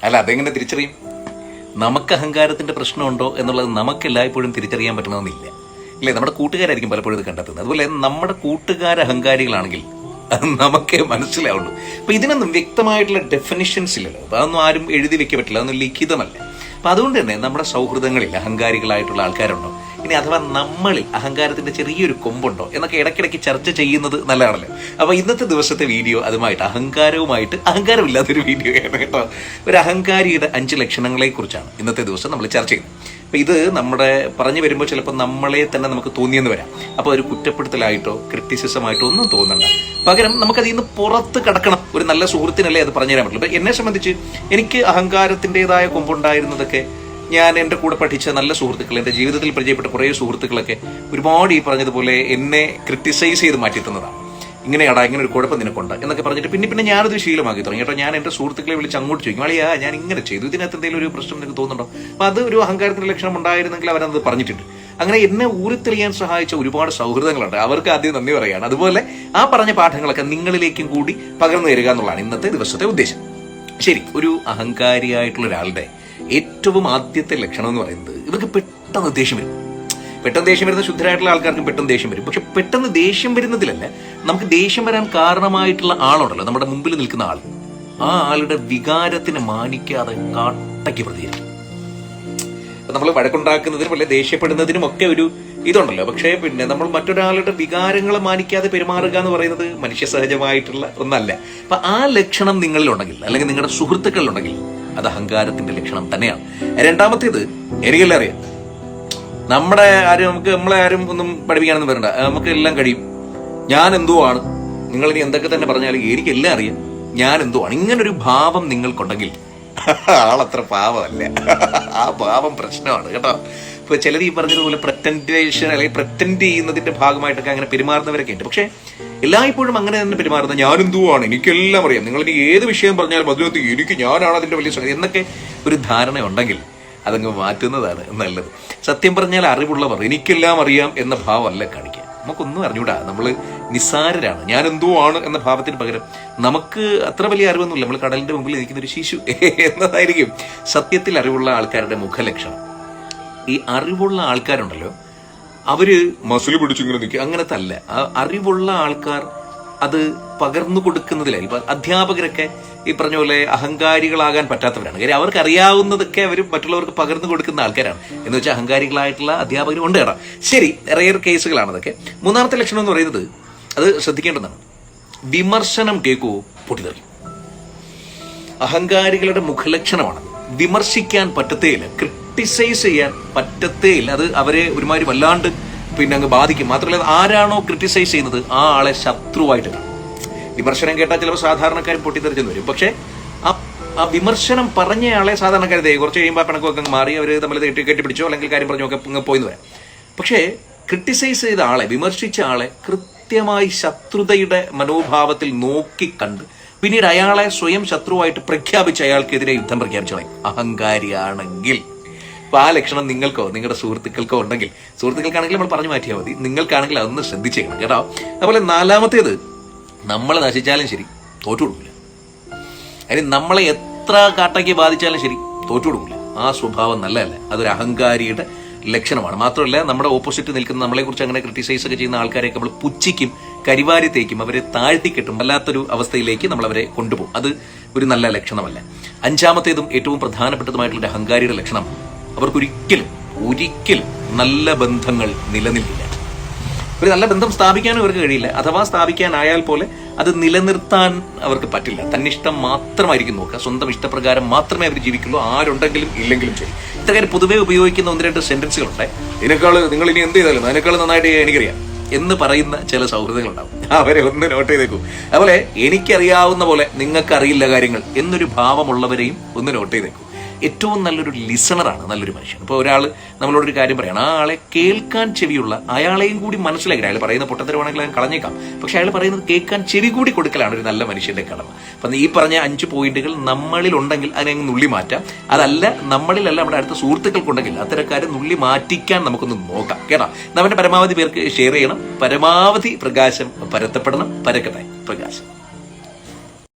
അല്ല, അതെങ്ങനെ തിരിച്ചറിയും? നമുക്ക് അഹങ്കാരത്തിന്റെ പ്രശ്നമുണ്ടോ എന്നുള്ളത് നമുക്ക് എല്ലായ്പ്പോഴും തിരിച്ചറിയാൻ പറ്റണമെന്നില്ല, അല്ലേ? നമ്മുടെ കൂട്ടുകാരായിരിക്കും പലപ്പോഴും ഇത് കണ്ടെത്തുന്നത്. അതുപോലെ നമ്മുടെ കൂട്ടുകാർ അഹങ്കാരികളാണെങ്കിൽ അത് നമുക്കേ മനസ്സിലാവുള്ളൂ. അപ്പൊ ഇതിനൊന്നും വ്യക്തമായിട്ടുള്ള ഡെഫിനിഷൻസ് ഇല്ലല്ലോ. അപ്പൊ അതൊന്നും ആരും എഴുതി വെക്കാൻ പറ്റില്ല, അതൊന്നും ലിഖിതമല്ല. അപ്പൊ അതുകൊണ്ട് തന്നെ നമ്മുടെ സൗഹൃദങ്ങളിൽ അഹങ്കാരികളായിട്ടുള്ള ആൾക്കാരുണ്ടോ, ഇനി അഥവാ നമ്മളിൽ അഹങ്കാരത്തിന്റെ ചെറിയൊരു കൊമ്പുണ്ടോ എന്നൊക്കെ ഇടയ്ക്കിടയ്ക്ക് ചർച്ച ചെയ്യുന്നത് നല്ലതാണല്ലോ. അപ്പൊ ഇന്നത്തെ ദിവസത്തെ വീഡിയോ അതുമായിട്ട് അഹങ്കാരമില്ലാത്തൊരു വീഡിയോ ആണ് കേട്ടോ. ഒരു അഹങ്കാരിയുടെ 5 ലക്ഷണങ്ങളെ കുറിച്ചാണ് ഇന്നത്തെ ദിവസം നമ്മൾ ചർച്ച ചെയ്യുന്നത്. അപ്പൊ ഇത് നമ്മുടെ പറഞ്ഞു വരുമ്പോൾ ചിലപ്പോൾ നമ്മളെ തന്നെ നമുക്ക് തോന്നിയെന്ന് വരാം. അപ്പോൾ ഒരു കുറ്റപ്പെടുത്തലായിട്ടോ ക്രിറ്റിസിസമായിട്ടോ ഒന്നും തോന്നണ്ട. പകരം നമുക്കതിൽ നിന്ന് പുറത്ത് കടക്കണം. ഒരു നല്ല സുഹൃത്തിനല്ലേ അത് പറഞ്ഞു തരാൻ പറ്റുള്ളൂ. എന്നെ സംബന്ധിച്ച് എനിക്ക് അഹങ്കാരത്തിൻ്റെതായ കൊമ്പുണ്ടായിരുന്നതൊക്കെ ഞാൻ എൻ്റെ കൂടെ പഠിച്ച നല്ല സുഹൃത്തുക്കൾ, എൻ്റെ ജീവിതത്തിൽ പരിചയപ്പെട്ട കുറേ സുഹൃത്തുക്കളൊക്കെ ഒരുപാട് ഈ പറഞ്ഞതുപോലെ എന്നെ ക്രിട്ടിസൈസ് ചെയ്ത് മാറ്റി തന്നതാണ്. ഇങ്ങനെയാടാ, ഇങ്ങനെ ഒരു കുഴപ്പം നിനക്കുണ്ട് എന്നൊക്കെ പറഞ്ഞിട്ട് പിന്നെ ഞാനത് ശീലമാക്കി തുടങ്ങി കേട്ടോ. ഞാൻ എൻ്റെ സുഹൃത്തുക്കളെ വിളിച്ച് അങ്ങോട്ട് ചോദിക്കും, അളിയാ ഞാൻ ഇങ്ങനെ ചെയ്തു, ഇതിനകത്ത് എന്തെങ്കിലും ഒരു പ്രശ്നം നിനക്ക് തോന്നുന്നുണ്ടോ? അപ്പോൾ അത് ഒരു അഹങ്കാരത്തിൻ്റെ ലക്ഷണം ഉണ്ടായിരുന്നെങ്കിൽ അവരത് പറഞ്ഞിട്ടുണ്ട്. അങ്ങനെ എന്നെ ഊരിത്തെളിയാൻ സഹായിച്ച ഒരുപാട് സൗഹൃദങ്ങളുണ്ട്. അവർക്ക് ആദ്യം നന്ദി പറയുകയാണ്. അതുപോലെ ആ പറഞ്ഞ പാഠങ്ങളൊക്കെ നിങ്ങളിലേക്കും കൂടി പകർന്നു തരിക എന്നുള്ളതാണ് ഇന്നത്തെ ദിവസത്തെ ഉദ്ദേശം. ശരി, ഒരു അഹങ്കാരിയായിട്ടുള്ള ഒരാളുടെ ഏറ്റവും ആദ്യത്തെ ലക്ഷണം എന്ന് പറയുന്നത് ഇവർക്ക് പെട്ടെന്ന് ദേഷ്യം വരും. പെട്ടെന്ന് ദേഷ്യം വരുന്ന ശുദ്ധരായിട്ടുള്ള ആൾക്കാർക്കും പെട്ടെന്ന് ദേഷ്യം വരും. പക്ഷെ പെട്ടെന്ന് ദേഷ്യം വരുന്നതിലല്ല, നമുക്ക് ദേഷ്യം വരാൻ കാരണമായിട്ടുള്ള ആളുണ്ടല്ലോ, നമ്മുടെ മുമ്പിൽ നിൽക്കുന്ന ആൾ, ആ ആളുടെ വികാരത്തിനെ മാനിക്കാതെ കാട്ടയ്ക്ക് പ്രതികരിക്കും. നമ്മൾ വഴക്കുണ്ടാക്കുന്നതിനും അല്ലെ ദേഷ്യപ്പെടുന്നതിനും ഒക്കെ ഒരു ഇതുണ്ടല്ലോ. പക്ഷേ നമ്മൾ മറ്റൊരാളുടെ വികാരങ്ങളെ മാനിക്കാതെ പെരുമാറുക എന്ന് പറയുന്നത് മനുഷ്യ സഹജമായിട്ടുള്ള ഒന്നല്ല. അപ്പൊ ആ ലക്ഷണം നിങ്ങളിലുണ്ടെങ്കിൽ അല്ലെങ്കിൽ നിങ്ങളുടെ സുഹൃത്തുക്കളിലുണ്ടെങ്കിൽ അത് അഹങ്കാരത്തിന്റെ ലക്ഷണം തന്നെയാണ്. രണ്ടാമത്തേത്, എനിക്കെല്ലാം അറിയാം, നമ്മളെ ആരും ഒന്നും പഠിപ്പിക്കാനൊന്നും വരണ്ട, നമുക്ക് എല്ലാം കഴിയും, ഞാൻ എന്തോ ആണ്, നിങ്ങൾ ഇനി എന്തൊക്കെ തന്നെ പറഞ്ഞാലും എനിക്കെല്ലാം അറിയാം, ഞാൻ എന്തോ ആണ്. ഇങ്ങനൊരു ഭാവം നിങ്ങൾക്കുണ്ടെങ്കിൽ ആളത്ര പാവമല്ല, ആ ഭാവം പ്രശ്നമാണ് കേട്ടോ. ഇപ്പൊ ചിലർ ഈ പറഞ്ഞതുപോലെ പ്രറ്റൻഡേഷൻ അല്ലെങ്കിൽ പ്രറ്റൻഡ് ചെയ്യുന്നതിന്റെ ഭാഗമായിട്ടൊക്കെ അങ്ങനെ പെരുമാറുന്നവരൊക്കെ ഉണ്ട്. പക്ഷെ എല്ലായ്പ്പോഴും അങ്ങനെ തന്നെ പെരുമാറുന്നത് ഞാനെന്തോ ആണ്, എനിക്കെല്ലാം അറിയാം, നിങ്ങൾ ഇനി ഏത് വിഷയം പറഞ്ഞാലും അതിനകത്ത് ഞാനാണ് അതിന്റെ വലിയ സംഗതി എന്നൊക്കെ ഒരു ധാരണ ഉണ്ടെങ്കിൽ അതങ്ങ് മാറ്റുന്നതാണ് നല്ലത്. സത്യം പറഞ്ഞാൽ അറിവുള്ളവർ എനിക്കെല്ലാം അറിയാം എന്ന ഭാവമല്ല കാണിക്കുക. നമുക്കൊന്നും അറിഞ്ഞൂടാ, നമ്മൾ നിസ്സാരരാണ്, ഞാൻ എന്തോ ആണ് എന്ന ഭാവത്തിന് പകരം നമുക്ക് അത്ര വലിയ അറിവൊന്നുമില്ല, നമ്മൾ കടലിന്റെ മുമ്പിൽ നിൽക്കുന്ന ഒരു ശിശു എന്നതായിരിക്കും സത്യത്തിൽ അറിവുള്ള ആൾക്കാരുടെ മുഖലക്ഷണം. ഈ അറിവുള്ള ആൾക്കാരുണ്ടല്ലോ, അവര് മസിൽ പിടിച്ചിങ്ങനെ നിൽക്കുക, അങ്ങനത്തെ അല്ല. അറിവുള്ള ആൾക്കാർ അത് പകർന്നു കൊടുക്കുന്നതിലായി. ഇപ്പൊ അധ്യാപകരൊക്കെ ഈ പറഞ്ഞ പോലെ അഹങ്കാരികളാകാൻ പറ്റാത്തവരാണ്. കാര്യം അവർക്ക് അറിയാവുന്നതൊക്കെ അവർ മറ്റുള്ളവർക്ക് പകർന്നു കൊടുക്കുന്ന ആൾക്കാരാണ്. എന്ന് വെച്ചാൽ അഹങ്കാരികളായിട്ടുള്ള അധ്യാപകരും ഉണ്ട് കേട്ടോ. ശരി, റെയർ കേസുകളാണ് അതൊക്കെ. മൂന്നാമത്തെ ലക്ഷണം എന്ന് പറയുന്നത്, അത് ശ്രദ്ധിക്കേണ്ടതാണ്, വിമർശനം കേൾക്കുവോ പൊട്ടിത്തെറിക്കും. അഹങ്കാരികളുടെ മുഖലക്ഷണമാണ്. വിമർശിക്കാൻ പറ്റത്തേയില്ല, ക്രിട്ടിസൈസ് ചെയ്യാൻ പറ്റത്തേയില്ല. അത് അവരെ ഒരുമാതിരി വല്ലാണ്ട് അങ്ങ് ബാധിക്കും. മാത്രമല്ല, ആരാണോ ക്രിട്ടിസൈസ് ചെയ്യുന്നത് ആ ആളെ ശത്രുവായിട്ട് കാണും. വിമർശനം കേട്ടാൽ ചിലപ്പോൾ സാധാരണക്കാരും പൊട്ടിത്തെറിച്ചെന്ന് വരും. പക്ഷെ ആ വിമർശനം പറഞ്ഞയാളെ സാധാരണക്കാരെ കുറച്ച് കഴിയുമ്പോൾ പിണക്കൊക്കെ മാറി അവർ തമ്മിൽ കെട്ടിപ്പിടിച്ചോ അല്ലെങ്കിൽ കാര്യം പറഞ്ഞോ ഒക്കെ പോയിന്ന് വരാം. പക്ഷേ ക്രിട്ടിസൈസ് ചെയ്ത ആളെ, വിമർശിച്ച ആളെ കൃത്യമായി ശത്രുതയുടെ മനോഭാവത്തിൽ നോക്കിക്കണ്ട് പിന്നീട് അയാളെ സ്വയം ശത്രുവായിട്ട് പ്രഖ്യാപിച്ച് അയാൾക്കെതിരെ യുദ്ധം പ്രഖ്യാപിച്ചോളെ അഹങ്കാരിയാണെങ്കിൽ. അപ്പൊ ആ ലക്ഷണം നിങ്ങൾക്കോ നിങ്ങളുടെ സുഹൃത്തുക്കൾക്കോ ഉണ്ടെങ്കിൽ, സുഹൃത്തുക്കൾക്കാണെങ്കിൽ നമ്മൾ പറഞ്ഞു മാറ്റിയാൽ മതി, നിങ്ങൾക്കാണെങ്കിൽ അതൊന്ന് ശ്രദ്ധിച്ചേക്കണം കേട്ടോ. അതുപോലെ നാലാമത്തേത്, നമ്മൾ നശിച്ചാലും ശരി തോറ്റു കൊടുക്കില്ല. അതിന് നമ്മളെ എത്ര കാട്ടയ്ക്ക് ബാധിച്ചാലും ശരി തോറ്റു കൊടുക്കില്ല. ആ സ്വഭാവം നല്ലതല്ല, അതൊരു അഹങ്കാരിയുടെ ലക്ഷണമാണ്. മാത്രമല്ല, നമ്മുടെ ഓപ്പോസിറ്റ് നിൽക്കുന്ന നമ്മളെക്കുറിച്ച് അങ്ങനെ ക്രിട്ടിസൈസ് ഒക്കെ ചെയ്യുന്ന ആൾക്കാരെയൊക്കെ നമ്മൾ പുച്ഛിക്കും, കരിവാരിത്തേക്കും, അവരെ താഴ്ത്തിക്കെട്ടും, വല്ലാത്തൊരു അവസ്ഥയിലേക്ക് നമ്മൾ അവരെ കൊണ്ടുപോകും. അത് ഒരു നല്ല ലക്ഷണമല്ല. അഞ്ചാമത്തേതും ഏറ്റവും പ്രധാനപ്പെട്ടതുമായിട്ടുള്ള അഹങ്കാരിയുടെ ലക്ഷണം, അവർക്കൊരിക്കലും നല്ല ബന്ധങ്ങൾ നിലനിൽക്കില്ല. ഒരു നല്ല ബന്ധം സ്ഥാപിക്കാനും അവർക്ക് കഴിയില്ല. അഥവാ സ്ഥാപിക്കാനായാൽ പോലെ അത് നിലനിർത്താൻ അവർക്ക് പറ്റില്ല. തന്നിഷ്ടം മാത്രമായിരിക്കും നോക്കുക, സ്വന്തം ഇഷ്ടപ്രകാരം മാത്രമേ അവർ ജീവിക്കുള്ളൂ, ആരുണ്ടെങ്കിലും ഇല്ലെങ്കിലും ശരി. ഇത്തരം പൊതുവെ ഉപയോഗിക്കുന്ന 1-2 സെന്റൻസുകളുണ്ട്. നിങ്ങൾ ഇനി എന്ത് ചെയ്താലും അതിനേക്കാൾ നന്നായിട്ട് എനിക്കറിയാം എന്ന് പറയുന്ന ചില സൗഹൃദങ്ങളുണ്ടാവും. അവരെ ഒന്ന് നോട്ട് ചെയ്തേക്കൂ. അതുപോലെ എനിക്കറിയാവുന്ന പോലെ നിങ്ങൾക്ക് അറിയില്ല കാര്യങ്ങൾ എന്നൊരു ഭാവമുള്ളവരെയും ഒന്ന് നോട്ട് ചെയ്തേക്കൂ. ഏറ്റവും നല്ലൊരു ലിസണറാണ് നല്ലൊരു മനുഷ്യൻ. ഇപ്പോൾ ഒരാൾ നമ്മളോടൊരു കാര്യം പറയണം, ആ ആളെ കേൾക്കാൻ ചെവിയുള്ള, അയാളെയും കൂടി മനസ്സിലാക്കി, അയാൾ പറയുന്ന പൊട്ടത്തരമാണെങ്കിൽ അയാൾ കളഞ്ഞേക്കാം, പക്ഷെ അയാൾ പറയുന്നത് കേൾക്കാൻ ചെവി കൂടി കൊടുക്കലാണ് ഒരു നല്ല മനുഷ്യന്റെ കടമ. അപ്പം ഈ പറഞ്ഞ 5 പോയിന്റുകൾ നമ്മളിൽ ഉണ്ടെങ്കിൽ അതിനെ നുള്ളി മാറ്റാം. അതല്ല, നമ്മളിലല്ല നമ്മുടെ അടുത്ത സുഹൃത്തുക്കൾക്കുണ്ടെങ്കിൽ അത്തരക്കാരെ നുള്ളി മാറ്റിക്കാൻ നമുക്കൊന്ന് നോക്കാം കേട്ടോ. നമ്മുടെ പരമാവധി പേർക്ക് ഷെയർ ചെയ്യണം. പരമാവധി പ്രകാശം പരത്തപ്പെടണം. പരക്കട്ടെ പ്രകാശം.